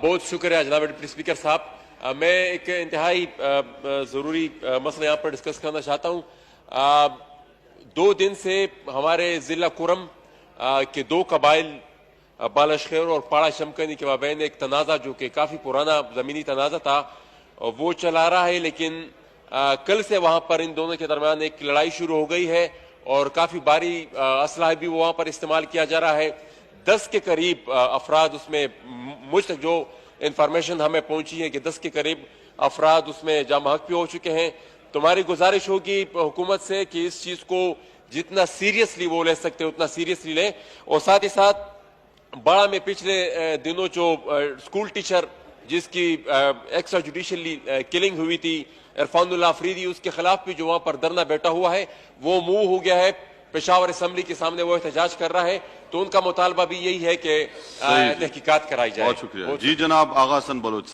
بہت شکریہ جناب ڈپٹی اسپیکر صاحب. میں ایک انتہائی ضروری مسئلہ یہاں پر ڈسکس کرنا چاہتا ہوں. 2 دن سے ہمارے ضلع کرم کے 2 قبائل بالاشخیر اور پاڑا شمکنی کے مابین ایک تنازع جو کہ کافی پرانا زمینی تنازع تھا وہ چلا رہا ہے، لیکن کل سے وہاں پر ان دونوں کے درمیان ایک لڑائی شروع ہو گئی ہے اور کافی بھاری اسلحہ بھی وہاں پر استعمال کیا جا رہا ہے. 10 کے قریب افراد اس میں، مجھ تک جو انفارمیشن ہمیں پہنچی ہے کہ 10 کے قریب افراد اس میں جاں بحق بھی ہو چکے ہیں. تمہاری گزارش ہوگی حکومت سے کہ اس چیز کو جتنا سیریسلی وہ لے سکتے اتنا سیریسلی لیں، اور ساتھ ہی ساتھ باڑہ میں پچھلے دنوں جو اسکول ٹیچر جس کی ایکسٹرا جوڈیشلی کلنگ ہوئی تھی عرفان اللہ افریدی، اس کے خلاف بھی جو وہاں پر دھرنا بیٹھا ہوا ہے وہ موو ہو گیا ہے، پشاور اسمبلی کے سامنے وہ احتجاج کر رہا ہے. تو ان کا مطالبہ بھی یہی ہے کہ تحقیقات کرائی جائے. بہت شکریہ. جی جناب آغا حسن بلوچ.